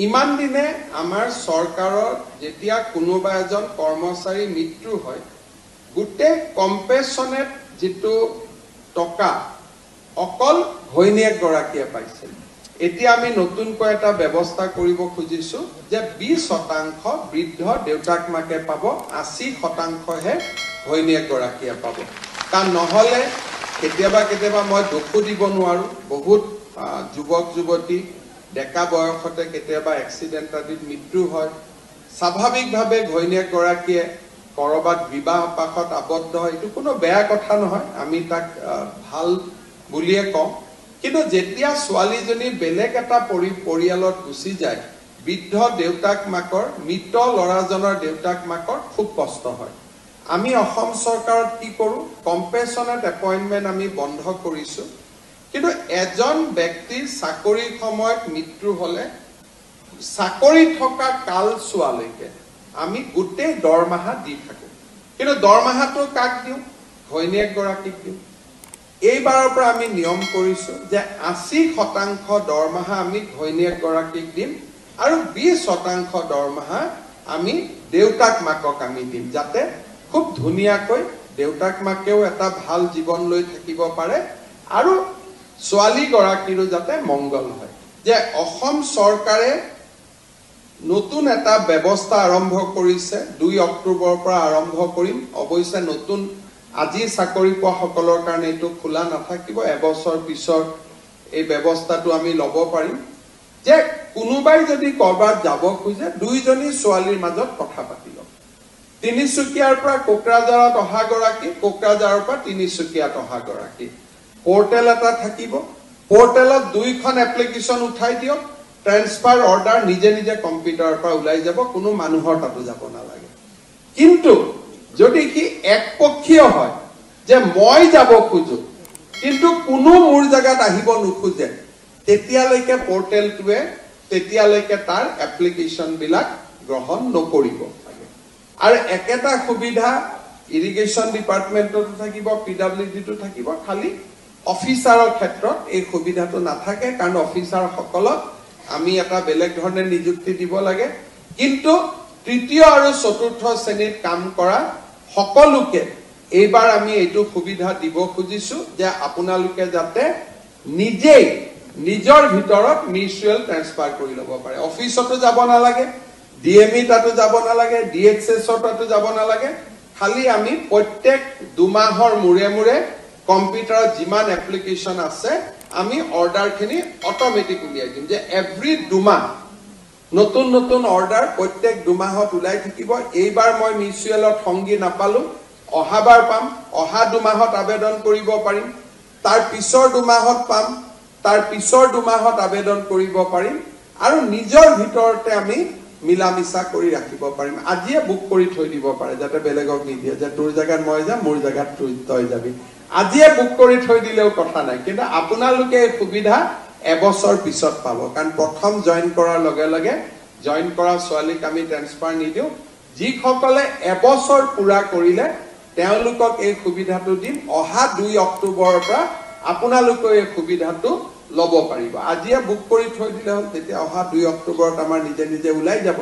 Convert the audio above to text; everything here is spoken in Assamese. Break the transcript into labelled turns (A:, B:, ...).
A: ইমান দিনে আমাৰ চৰকাৰৰ যেতিয়া কোনোবা এজন কৰ্মচাৰী মৃত্যু হয় গোটেই কম্পেনচনেট যেটো টকা অকল ঘৈণীয়েক গৰাকীয়ে পাইছিল এতিয়া আমি নতুনকৈ এটা ব্যৱস্থা কৰিব খুজিছো যে 20% বৃদ্ধ দেউতাক মাকে পাব 80% হে ঘৈণীয়েক গৰাকীয়ে পাব কাৰণ নহলে কেতিয়াবা মই দুখো দিব নোৱাৰো বহুত যুৱক যুৱতী ডেকা বয়সতে কেতিয়াবা এক্সিডেন্ট আদিত মৃত্যু হয় স্বাভাৱিকভাৱে ঘৈণীয়েক গৰাকীয়ে কৰবাত বিবাহ পাশত আবদ্ধ হয় এটো কোনো বেয়া কথা নহয় আমি তাক ভাল বুলিয়ে কম কিন্তু যেতিয়া ছোৱালীজনী বেলেগ এটা পৰিয়ালত গুচি যায় বৃদ্ধ দেউতাক মাকৰ মৃত লৰাজনৰ দেউতাক মাকৰ খুব কষ্ট হয় আমি অসম চৰকাৰত কি কৰো কম্পেনচনেট এপইন্টমেন্ট আমি বন্ধ কৰিছো কিন্তু এজন ব্যক্তিৰ চাকৰি সময়ত মৃত্যু হলে চাকৰি থকা কাল সোৱালৈকে আমি গোটেই দৰমহা দি থাকো কিন্তু দৰমহাটো কাক দিও ঘৈণীয়েক গৰাকীক দিও এইবাৰৰ পৰা আমি নিয়ম কৰিছো যে 80% দৰমহা আমি ঘৈণীয়েক গৰাকীক দিম আৰু 20% দৰমহা আমি দেউতাক মাকক আমি দিম যাতে খুব ধুনিয়াকৈ দেউতাক মাকেও এটা ভাল জীৱন লৈ থাকিব পাৰে আৰু ছোৱালী গৰাকীৰো যাতে মংগল হয় যে অসম চৰকাৰে নতুন এটা ব্যৱস্থা আৰম্ভ কৰিছে 2 অক্টোবৰৰ পৰা আৰম্ভ কৰিম অৱশ্যে নতুন আজি চাকৰি পোৱা সকলৰ কাৰণে এটো খোলা নাথাকিব এবছৰ পিছৰ এই ব্যৱস্থাটো আমি লব পাৰিম যে কোনোবাই যদি কৰবাত যাব খুজে দুইজনী ছোৱালীৰ মাজত কথা পাতি লওক তিনিচুকীয়াৰ পৰা কোকৰাঝাৰত অহা গৰাকী কোকৰাঝাৰৰ পৰা তিনিচুকীয়াত অহা গৰাকী পোৰ্টেল এটা থাকিব পোৰ্টেলত দুইখন এপ্লিকেশন উঠাই দিয়ক ট্ৰান্সফাৰ অৰ্ডাৰ নিজে নিজে কম্পিউটাৰৰ পৰা ওলাই যাব কোনো মানুহৰ তাতো যাব নালাগে কিন্তু যদি কি একপক্ষীয় হয় যে মই যাব খুজো কিন্তু কোনো মোৰ জায়গাত আহিব নুখুজে তেতিয়ালৈকে পোৰ্টেলটোৱে তেতিয়ালৈকে তাৰ এপ্লিকেশন বিলাক গ্ৰহণ নকৰিব আৰু একেটা সুবিধা ইৰিগেশ্যন ডিপাৰ্টমেন্টতো থাকিব পিডব্লিউডিটো থাকিব খালি অফিচাৰৰ ক্ষেত্ৰত এই সুবিধাটো নাথাকে কাৰণ অফিচাৰ সকলক আমি এটা বেলেগ ধৰণে নিযুক্তি দিব লাগে কিন্তু তৃতীয় আৰু চতুৰ্থ শ্ৰেণীত কাম কৰা সকলোকে এইবাৰ আমি এইটো সুবিধা দিব খুজিছো যে আপোনালোকে যাতে নিজেই নিজৰ ভিতৰত মিউচুৱেল ট্ৰান্সফাৰ কৰি ল'ব পাৰে অফিচতো যাব নালাগে ডিএমই তাতো যাব নালাগে ডিএক্সএছৰ তাতো যাব নালাগে খালি আমি প্ৰত্যেক 2 মাহৰ মুৰে মুৰে কম্পিউটাৰত যিমান এপ্লিকেশন আছে আমি অৰ্ডাৰখিনি অটোমেটিক উলিয়াই দিম যে এভৰি 2 মাহ নতুন নতুন অৰ্ডাৰ প্ৰত্যেক 2 মাহত উলাই থাকিব এইবাৰ মই মিউচুৱেলত সংগী নাপালো অহাবাৰ পাম অহা 2 মাহত আবেদন কৰিব পাৰিম তাৰ পিছৰ 2 মাহত পাম তাৰ পিছৰ 2 মাহত আবেদন কৰিব পাৰিম আৰু নিজৰ ভিতৰতে আমি মিলামিছা কৰি ৰাখিব পাৰিম আজিয়ে বুক কৰি থৈ দিব পাৰে যাতে বেলেগক নিদিয়ে যে তোৰ জায়গাত মই যাম মোৰ জায়গাত তই যাবি আজিয়ে বুক কৰি থৈ দিলেও কথা নাই কিন্তু আপোনালোকে এই সুবিধা এবছৰ পিছত পাব কাৰণ প্ৰথম জয়েন কৰাৰ লগে লগে জয়েন কৰা ছোৱালীক আমি ট্ৰান্সফাৰ নিদিও যিসকলে এবছৰ পুৰা কৰিলে তেওঁলোকক এই সুবিধাটো দিম অহা 2 অক্টোবৰৰ পৰা আপোনালোকে এই সুবিধাটো লব পাৰিব আজিয়ে বুক কৰি থৈ দিলে হ'ল তেতিয়া অহা 2 অক্টোবৰত আমাৰ নিজে নিজে ওলাই যাব